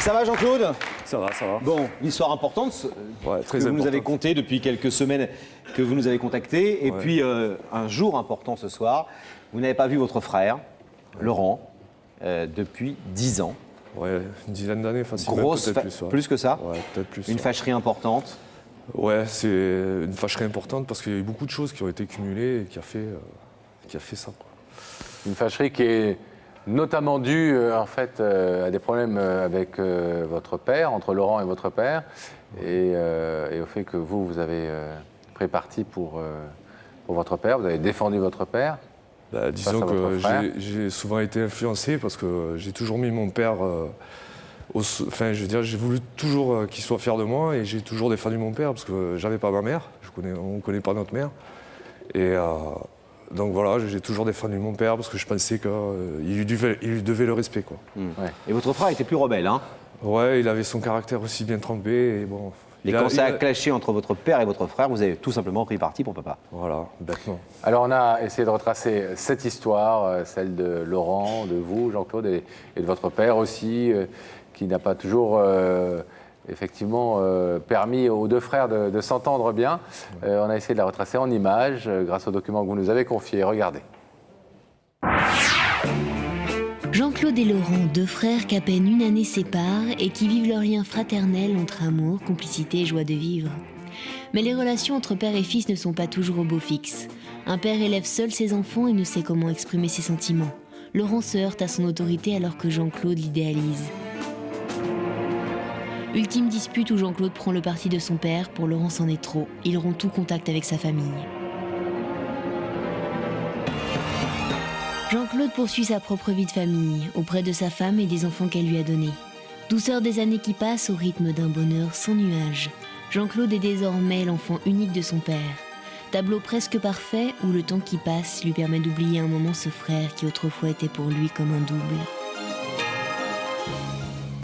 Ça va Jean-Claude? Ça va, ça va. Bon, une histoire importante Ouais, que très vous nous importante. avez contée depuis quelques semaines que vous nous avez contacté. Et Ouais. puis un jour important ce soir, vous n'avez pas vu votre frère, Laurent, depuis 10 ans. Ouais, une dizaine d'années, facilement, Grosse peut-être plus. Ouais. plus que ça? Ouais, peut-être plus. Une ouais. fâcherie importante. Ouais, c'est une fâcherie importante parce qu'il y a eu beaucoup de choses qui ont été cumulées et qui a fait ça, quoi. Une fâcherie qui est notamment due en fait à des problèmes avec votre père, entre Laurent et votre père, et au fait que vous avez pris parti pour votre père, vous avez défendu votre père. Bah, disons à votre que frère. j'ai souvent été influencé parce que j'ai toujours mis mon père enfin, je veux dire, j'ai voulu toujours qu'il soit fier de moi et j'ai toujours défendu mon père parce que j'avais pas ma mère, on ne connaît pas notre mère. Et donc voilà, j'ai toujours défendu mon père parce que je pensais qu'il lui devait le respect, quoi. Ouais. Et votre frère était plus rebelle, hein? Ouais, il avait son caractère aussi bien trempé et bon. Et quand ça a clashé entre votre père et votre frère, vous avez tout simplement pris parti pour papa. Voilà, bêtement. Alors on a essayé de retracer cette histoire, celle de Laurent, de vous, Jean-Claude, et de votre père aussi, qui n'a pas toujours effectivement permis aux deux frères de s'entendre bien. On a essayé de la retracer en images grâce aux documents que vous nous avez confiés. Regardez. Jean-Claude et Laurent, deux frères qu'à peine une année sépare et qui vivent leur lien fraternel entre amour, complicité et joie de vivre. Mais les relations entre père et fils ne sont pas toujours au beau fixe. Un père élève seul ses enfants et ne sait comment exprimer ses sentiments. Laurent se heurte à son autorité alors que Jean-Claude l'idéalise. Ultime dispute où Jean-Claude prend le parti de son père, pour Laurent c'en est trop. Il rompt tout contact avec sa famille. Jean-Claude poursuit sa propre vie de famille, auprès de sa femme et des enfants qu'elle lui a donnés. Douceur des années qui passent au rythme d'un bonheur sans nuages. Jean-Claude est désormais l'enfant unique de son père. Tableau presque parfait où le temps qui passe lui permet d'oublier un moment ce frère qui autrefois était pour lui comme un double.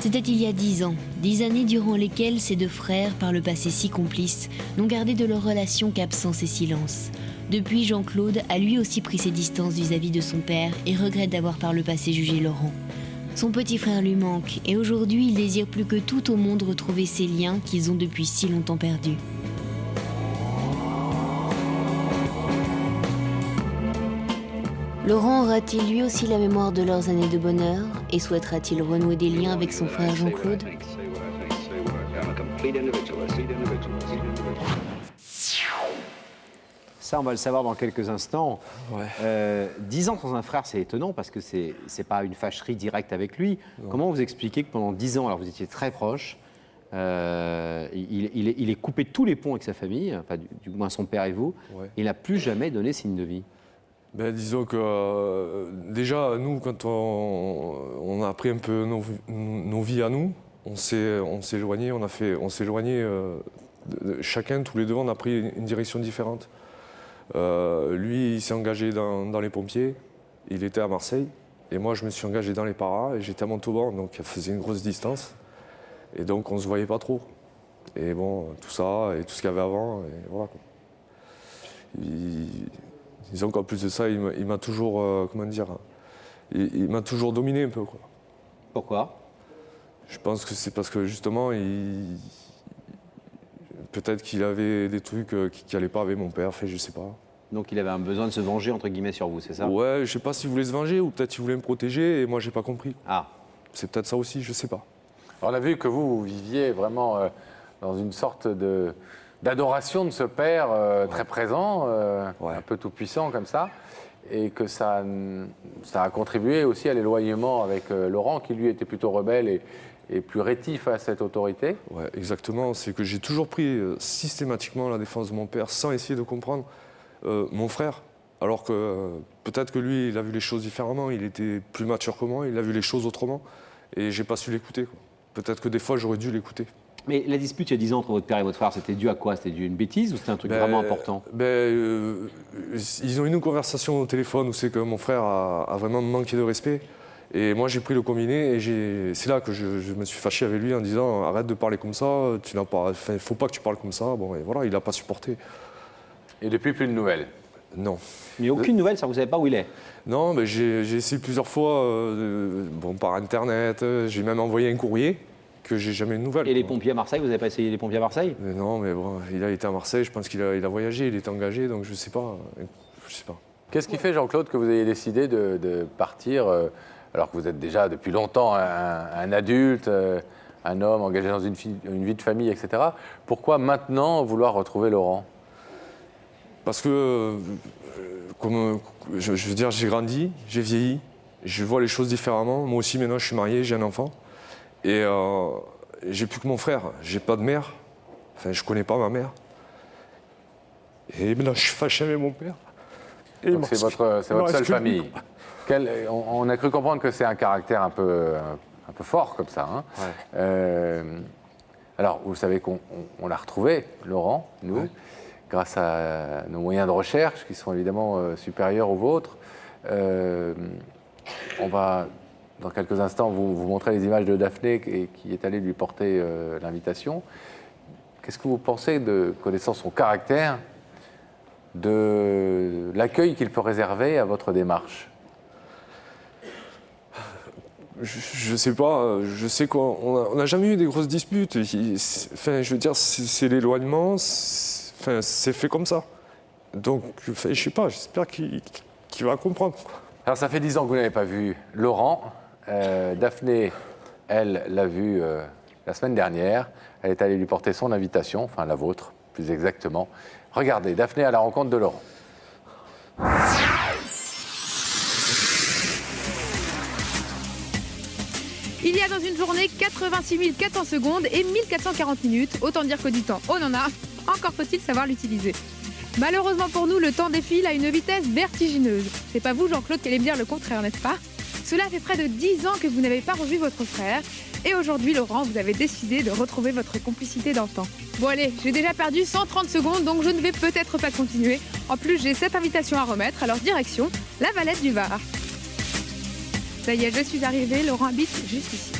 C'était il y a 10 ans, 10 années durant lesquelles ces deux frères, par le passé si complices, n'ont gardé de leur relation qu'absence et silence. Depuis, Jean-Claude a lui aussi pris ses distances vis-à-vis de son père et regrette d'avoir par le passé jugé Laurent. Son petit frère lui manque et aujourd'hui il désire plus que tout au monde retrouver ces liens qu'ils ont depuis si longtemps perdus. Laurent aura-t-il lui aussi la mémoire de leurs années de bonheur et souhaitera-t-il renouer des liens avec son frère Jean-Claude ? Ça, on va le savoir dans quelques instants. Ouais. 10 ans sans un frère, c'est étonnant parce que c'est pas une fâcherie directe avec lui. Non. Comment vous expliquez que pendant 10 ans, alors vous étiez très proches, il est coupé de tous les ponts avec sa famille, enfin, du moins son père et vous, Ouais. il n'a plus jamais donné signe de vie? Ben, disons que déjà, nous, quand on a pris un peu nos vies à nous, on s'est éloigné, chacun, tous les deux, on a pris une direction différente. Lui, il s'est engagé dans les pompiers, il était à Marseille, et moi, je me suis engagé dans les paras, et j'étais à Montauban, donc ça faisait une grosse distance, et donc on se voyait pas trop. Et bon, tout ça, et tout ce qu'il y avait avant, et voilà, quoi. Disons qu'en plus de ça, il m'a toujours, comment dire, il m'a toujours dominé un peu, quoi. Pourquoi? Je pense que c'est parce que justement, peut-être qu'il avait des trucs qui n'allaient pas avec mon père, fait, je sais pas. Donc il avait un besoin de se venger, entre guillemets, sur vous, c'est ça? Ouais, je sais pas s'il voulait se venger ou peut-être qu'il voulait me protéger et moi j'ai pas compris. Ah, C'est peut-être ça aussi, je sais pas. Alors, on a vu que vous viviez vraiment dans une sorte d'adoration de ce père très présent, Ouais. un peu tout-puissant comme ça, et que ça a contribué aussi à l'éloignement avec Laurent, qui lui était plutôt rebelle et plus rétif à cette autorité. Ouais, exactement. C'est que j'ai toujours pris systématiquement la défense de mon père sans essayer de comprendre mon frère. Alors que peut-être que lui, il a vu les choses différemment, il était plus mature que moi, il a vu les choses autrement, et j'ai pas su l'écouter, quoi. Peut-être que des fois, j'aurais dû l'écouter. mais la dispute il y a 10 ans entre votre père et votre frère, c'était dû à quoi? C'était dû à une bêtise ou c'était un truc vraiment important? Ils ont eu une conversation au téléphone où c'est que mon frère a vraiment manqué de respect. Et moi, j'ai pris le combiné et c'est là que je me suis fâché avec lui en disant « Arrête de parler comme ça, il ne faut pas que tu parles comme ça. » Bon, et voilà, il n'a pas supporté. Et depuis, plus de nouvelles. Non. Mais aucune nouvelle, ça vous savez pas où il est? Non, mais j'ai essayé plusieurs fois, bon, par Internet, j'ai même envoyé un courrier. que j'ai jamais eu de nouvelles. Et les quoi. pompiers à Marseille, vous n'avez pas essayé les pompiers à Marseille? Mais non, mais bon, il a été à Marseille, je pense qu'il a voyagé, il est engagé, donc je sais pas. Je sais pas. Qu'est-ce qui fait, Jean-Claude, que vous ayez décidé de partir, alors que vous êtes déjà depuis longtemps un adulte, un homme engagé dans une vie de famille, etc. Pourquoi maintenant vouloir retrouver Laurent? Parce que, comme je veux dire, j'ai grandi, j'ai vieilli, je vois les choses différemment. Moi aussi, maintenant, je suis marié, j'ai un enfant. Et j'ai plus que mon frère, j'ai pas de mère. Enfin, je connais pas ma mère. Et maintenant, je suis fâché avec mon père. Et Donc c'est votre seule famille. On a cru comprendre que c'est un caractère un peu fort comme ça. Hein. Ouais. Alors, vous savez qu'on l'a retrouvé, Laurent, nous, grâce à nos moyens de recherche qui sont évidemment supérieurs aux vôtres. On va, dans quelques instants, vous montrer les images de Daphné qui est allée lui porter l'invitation. Qu'est-ce que vous pensez, connaissant son caractère, de l'accueil qu'il peut réserver à votre démarche? Je sais pas, je sais qu'on n'a jamais eu des grosses disputes. Enfin, je veux dire, c'est l'éloignement, enfin, c'est fait comme ça. Donc, enfin, je sais pas, j'espère qu'il va comprendre. Alors, ça fait 10 ans que vous n'avez pas vu Laurent. Daphné, elle, l'a vu la semaine dernière. Elle est allée lui porter son invitation, enfin la vôtre, plus exactement. Regardez, Daphné à la rencontre de Laurent. Il y a dans une journée 86 400 secondes et 1440 minutes. Autant dire que du temps, on en a. Encore faut-il savoir l'utiliser. Malheureusement pour nous, le temps défile à une vitesse vertigineuse. C'est pas vous, Jean-Claude, qui allez me dire le contraire, n'est-ce pas? Cela fait près de 10 ans que vous n'avez pas revu votre frère. Et aujourd'hui, Laurent, vous avez décidé de retrouver votre complicité d'antan. Bon allez, j'ai déjà perdu 130 secondes, donc je ne vais peut-être pas continuer. En plus, j'ai cette invitation à remettre, alors direction la Valette du Var. Ça y est, je suis arrivée, Laurent habite juste ici.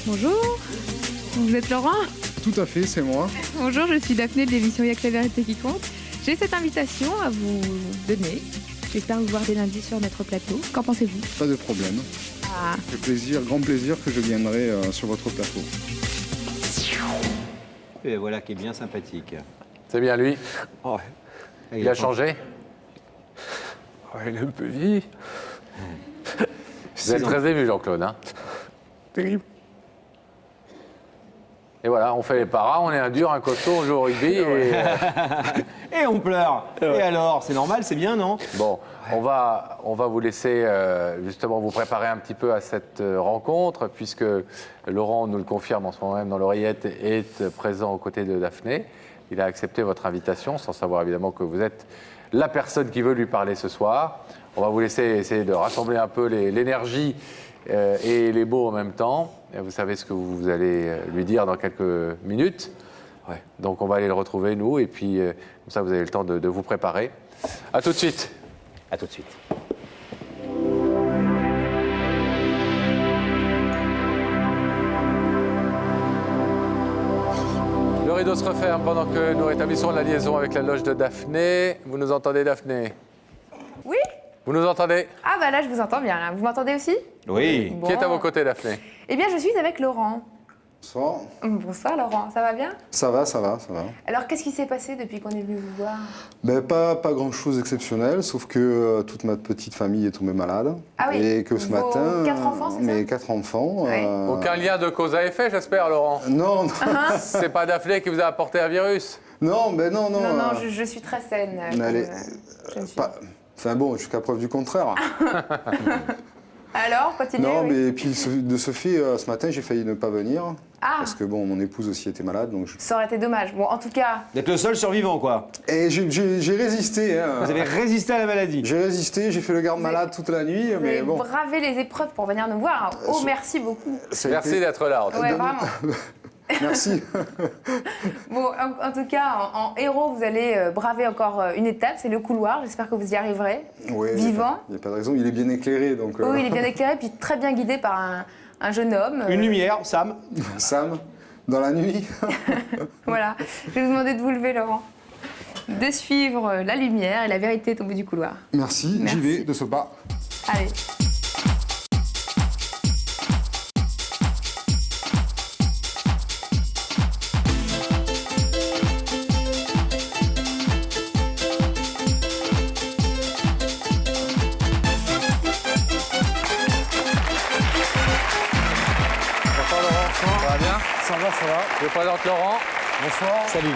Bonjour, vous êtes Laurent? Tout à fait, c'est moi. Bonjour, je suis Daphné de l'émission Y'a que la vérité qui compte. J'ai cette invitation à vous donner. J'espère vous voir dès lundi sur notre plateau. Qu'en pensez-vous? Pas de problème. Ah. C'est plaisir, grand plaisir que je viendrai sur votre plateau. Et voilà qui est bien sympathique. C'est bien lui. Ouais. Il a changé. Ouais, il est un peu vieilli. Vous êtes très ému, Jean-Claude. Hein. Terrible. Et voilà, on fait les paras, on est un dur, un costaud, on joue au rugby. Et on pleure. Et alors, c'est normal, c'est bien, non? Bon, on va vous laisser justement vous préparer un petit peu à cette rencontre, puisque Laurent nous le confirme en ce moment même dans l'oreillette, est présent aux côtés de Daphné. Il a accepté votre invitation, sans savoir évidemment que vous êtes la personne qui veut lui parler ce soir. On va vous laisser essayer de rassembler un peu l'énergie et les mots en même temps. Et vous savez ce que vous allez lui dire dans quelques minutes. Ouais. Donc on va aller le retrouver, nous, et puis comme ça vous avez le temps de vous préparer. À tout de suite. À tout de suite. Le rideau se referme pendant que nous rétablissons la liaison avec la loge de Daphné. Vous nous entendez, Daphné? Oui? Vous nous entendez? Ah bah là, je vous entends bien. Là. Vous m'entendez aussi? Oui. Bon. Qui est à vos côtés, Daphné? Eh bien, je suis avec Laurent. Bonsoir. Bonsoir, Laurent. Ça va bien? Ça va. Alors, qu'est-ce qui s'est passé depuis qu'on est venu vous voir? Ben, pas grand-chose d'exceptionnel, sauf que toute ma petite famille est tombée malade. Ah oui. Et que ce Vos matin... 4 enfants, c'est ça? Mes 4 enfants. Ouais. Aucun lien de cause à effet, j'espère, Laurent? Non, C'est pas Daphné qui vous a apporté un virus? non, ben non. Non, je suis très saine. Allez, je ne suis- pas- Enfin bon, jusqu'à preuve du contraire. Alors, continuez. Non, oui. mais puis de ce fait, ce matin, j'ai failli ne pas venir. Ah, Parce que bon, mon épouse aussi était malade, donc ça aurait été dommage. Bon, en tout cas, D'être le seul survivant, quoi. Et j'ai résisté. Hein. Vous avez résisté à la maladie. J'ai résisté, j'ai fait le garde-malade toute la nuit, vous mais avez bon. bravé les épreuves pour venir nous voir. Oh, merci beaucoup. ça a Merci été- d'être là. en tout cas. Ouais, vraiment. Merci. Bon, en tout cas, en héros, vous allez braver encore une étape, c'est le couloir. J'espère que vous y arriverez. Ouais, Vivant. Il n'y a pas de raison, il est bien éclairé. Donc, Oui, il est bien éclairé, puis très bien guidé par un jeune homme. Une lumière, Sam. Sam, dans la nuit. Voilà. Je vais vous demander de vous lever, Laurent. De suivre la lumière et la vérité est au bout du couloir. Merci, Merci. j'y vais de ce pas. Allez. Bonsoir Laurent, ça va bien? Ça va, ça va. Je présente Laurent. Bonsoir. Salut.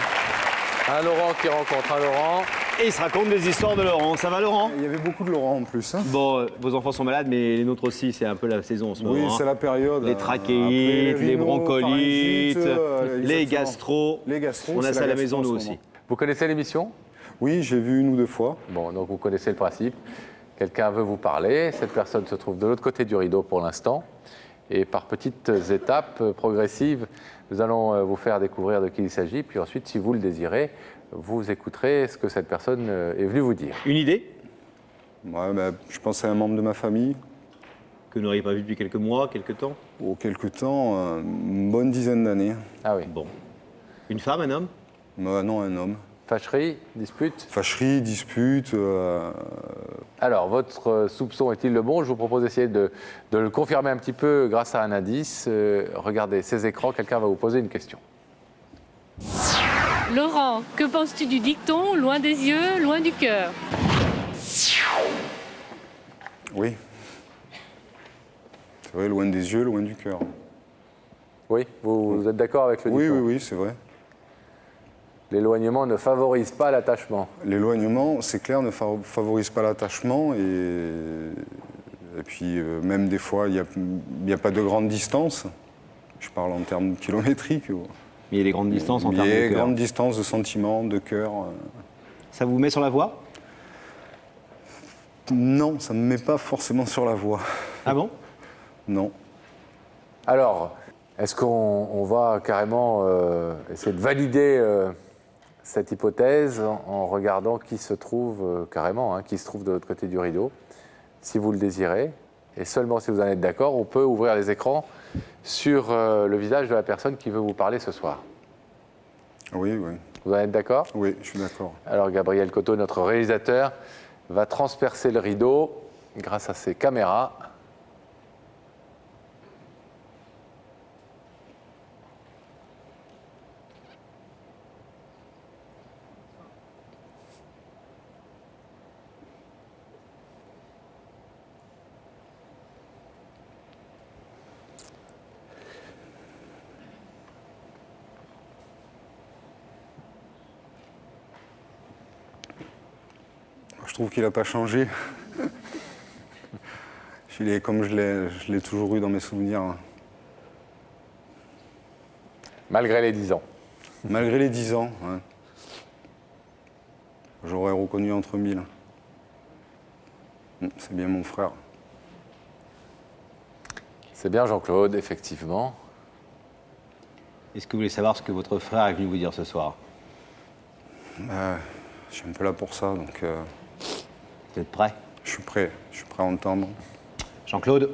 Un Laurent qui rencontre un Laurent. Et il se raconte des histoires de Laurent. Ça va, Laurent? Il y avait beaucoup de Laurent en plus. Hein. Bon, vos enfants sont malades, mais les nôtres aussi, c'est un peu la saison en ce Oui, moment. c'est la période. Les trachéites, Après, les rhinos, broncholites, pharyngites, les exactement. gastros. Les gastros, On a c'est ça à la gastro maison, en nous ce aussi. moment. Vous connaissez l'émission? Oui, j'ai vu 1 ou 2 fois. Bon, donc vous connaissez le principe. Quelqu'un veut vous parler. Cette personne se trouve de l'autre côté du rideau pour l'instant. Et par petites étapes progressives, nous allons vous faire découvrir de qui il s'agit. Puis ensuite, si vous le désirez, vous écouterez ce que cette personne est venue vous dire. Une idée Ouais, bah, je pense à un membre de ma famille. que vous n'auriez pas vu depuis quelques mois, quelques temps. Au quelque temps, une bonne dizaine d'années. Ah oui. Bon. Une femme, un homme? Non, un homme. Fâcherie, dispute. Fâcherie, dispute. Alors, votre soupçon est-il le bon? Je vous propose d'essayer de le confirmer un petit peu grâce à un indice. Regardez ces écrans, quelqu'un va vous poser une question. Laurent, que penses-tu du dicton « loin des yeux, loin du cœur » Oui. C'est vrai, loin des yeux, loin du cœur. Oui, vous êtes d'accord avec le Oui, dicton? oui, oui, c'est vrai. L'éloignement ne favorise pas l'attachement. L'éloignement, c'est clair, ne favorise pas l'attachement et puis même des fois, il n'y a pas de grande distance. Je parle en termes kilométriques. Mais il y a des grandes distances en Il termes y a de des cœur. grandes distances de sentiments, de cœur. Ça vous met sur la voie? Non, ça ne me met pas forcément sur la voie. Ah bon? Non. Alors, est-ce qu'on va carrément essayer de valider cette hypothèse en regardant qui se trouve carrément, qui se trouve de l'autre côté du rideau, si vous le désirez, et seulement si vous en êtes d'accord, on peut ouvrir les écrans sur le visage de la personne qui veut vous parler ce soir. Oui, oui. Vous en êtes d'accord? Oui, je suis d'accord. Alors Gabriel Coteau, notre réalisateur, va transpercer le rideau grâce à ses caméras. Je trouve qu'il n'a pas changé. Il est comme je l'ai toujours eu dans mes souvenirs. Malgré les 10 ans. Malgré les 10 ans, ouais. J'aurais reconnu entre 1000. C'est bien mon frère. C'est bien Jean-Claude, effectivement. Est-ce que vous voulez savoir ce que votre frère est venu vous dire ce soir? Je suis un peu là pour ça, donc Vous êtes prêt? je suis prêt à entendre. Jean-Claude,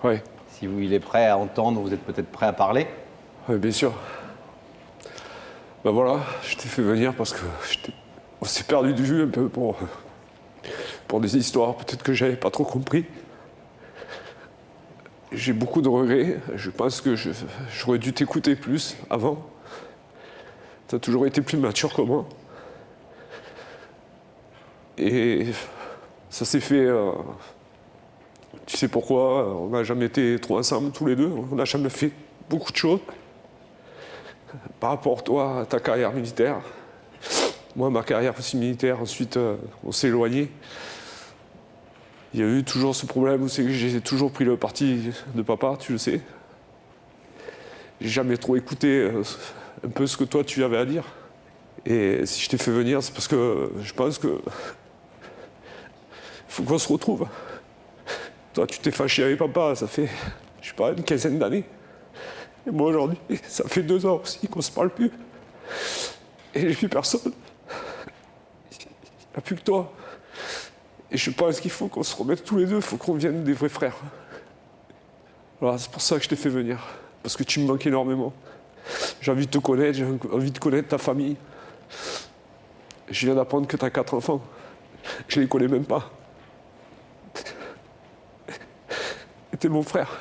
Oui, si il est prêt à entendre, vous êtes peut-être prêt à parler? ouais, bien sûr. Ben voilà, je t'ai fait venir parce que on s'est perdu de vue un peu pour des histoires peut-être que j'avais pas trop compris. J'ai beaucoup de regrets. Je pense que j'aurais dû t'écouter plus avant. Tu as toujours été plus mature que moi. Et ça s'est fait. Tu sais pourquoi? On n'a jamais été trop ensemble tous les deux. On n'a jamais fait beaucoup de choses. Par rapport, toi, à ta carrière militaire. Moi, ma carrière aussi militaire, ensuite, on s'est éloignés. Il y a eu toujours ce problème où c'est que j'ai toujours pris le parti de papa, tu le sais. J'ai jamais trop écouté un peu ce que toi, tu avais à dire. Et si je t'ai fait venir, c'est parce que je pense que faut qu'on se retrouve. Toi, tu t'es fâché avec papa, ça fait, je sais pas, une quinzaine d'années. Et moi, aujourd'hui, ça fait 2 ans aussi qu'on se parle plus. Et j'ai plus personne. Il n'y a plus que toi. Et je pense qu'il faut qu'on se remette tous les deux, il faut qu'on devienne des vrais frères. Voilà, c'est pour ça que je t'ai fait venir. Parce que tu me manques énormément. J'ai envie de te connaître, j'ai envie de connaître ta famille. Je viens d'apprendre que tu as 4 enfants. Je les connais même pas. Et t'es mon frère.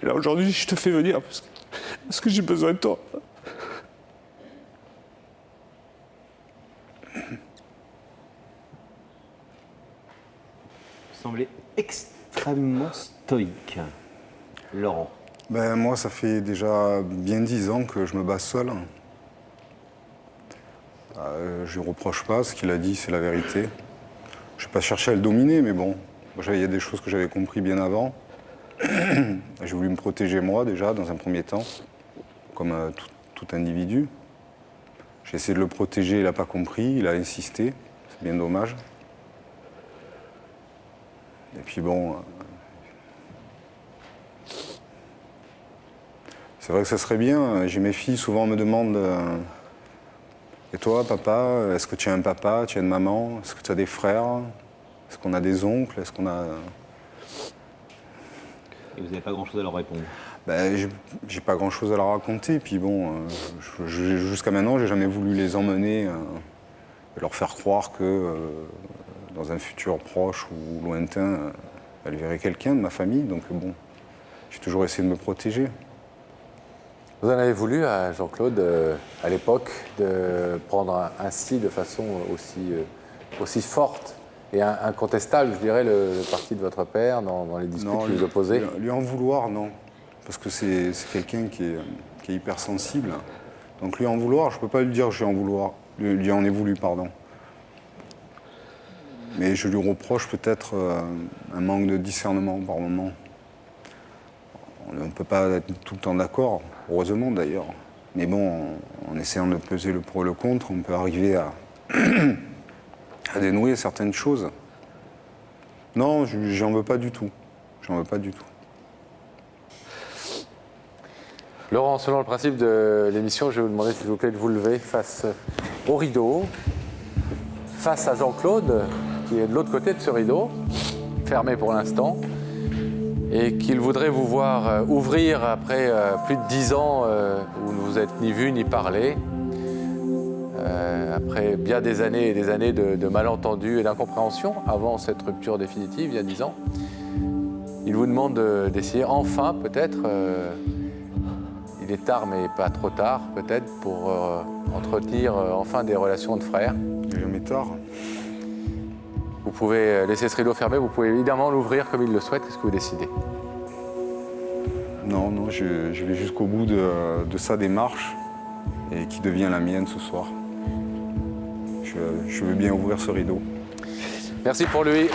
Et là, aujourd'hui, je te fais venir parce que j'ai besoin de toi. Vous semblez extrêmement stoïque, Laurent. Ben, moi, ça fait déjà bien 10 ans que je me bats seul. Je ne lui reproche pas, ce qu'il a dit, c'est la vérité. Je n'ai pas cherché à le dominer, mais bon, il y a des choses que j'avais compris bien avant. J'ai voulu me protéger moi, déjà, dans un premier temps, comme tout individu. J'ai essayé de le protéger, il n'a pas compris, il a insisté, c'est bien dommage. Et puis bon... C'est vrai que ça serait bien. J'ai mes filles, souvent me demandent et toi, papa, est-ce que tu as un papa, tu as une maman, est-ce que tu as des frères, est-ce qu'on a des oncles, est-ce qu'on a... Et vous n'avez pas grand-chose à leur répondre. Ben, j'ai pas grand-chose à leur raconter. Puis bon, jusqu'à maintenant, j'ai jamais voulu les emmener et leur faire croire que dans un futur proche ou lointain, elles verraient quelqu'un de ma famille. Donc bon, j'ai toujours essayé de me protéger. Vous en avez voulu à Jean-Claude, à l'époque, de prendre ainsi, de façon aussi forte et incontestable, je dirais, le parti de votre père dans les disputes qui vous opposaient? Lui en vouloir, non. Parce que c'est quelqu'un qui est hypersensible. Donc lui en vouloir, je ne peux pas lui dire que je lui en ai voulu, pardon. Mais je lui reproche peut-être un manque de discernement par moment. On ne peut pas être tout le temps d'accord, heureusement d'ailleurs. Mais bon, en essayant de peser le pour et le contre, on peut arriver à dénouer certaines choses. Non, j'en veux pas du tout. J'en veux pas du tout. Laurent, selon le principe de l'émission, je vais vous demander s'il vous plaît de vous lever face au rideau, face à Jean-Claude, qui est de l'autre côté de ce rideau, fermé pour l'instant, et qu'il voudrait vous voir ouvrir après plus de 10 ans où vous ne vous êtes ni vu ni parlé, après bien des années et des années de malentendus et d'incompréhension, avant cette rupture définitive, il y a 10 ans. Il vous demande d'essayer enfin, peut-être, il est tard mais pas trop tard, peut-être, pour entretenir enfin des relations de frères. Il est jamais tard. Vous pouvez laisser ce rideau fermé, vous pouvez évidemment l'ouvrir comme il le souhaite. Qu'est-ce que vous décidez? Non, je vais jusqu'au bout de sa démarche et qui devient la mienne ce soir. Je veux bien ouvrir ce rideau. Merci pour lui.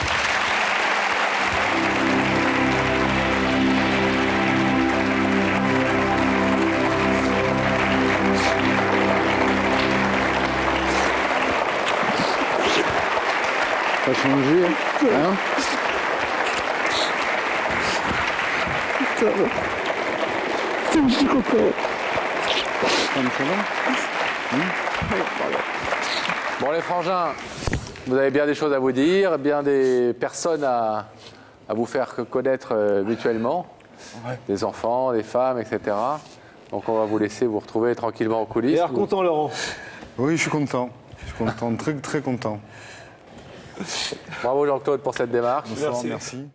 Ça a changé, hein? Bon, les frangins, vous avez bien des choses à vous dire, bien des personnes à vous faire connaître mutuellement, des enfants, des femmes, etc. Donc on va vous laisser vous retrouver tranquillement aux coulisses. Et alors, content, Laurent? Oui, je suis content. Je suis content, très très content. Bravo Jean-Claude pour cette démarche. Bonsoir, merci.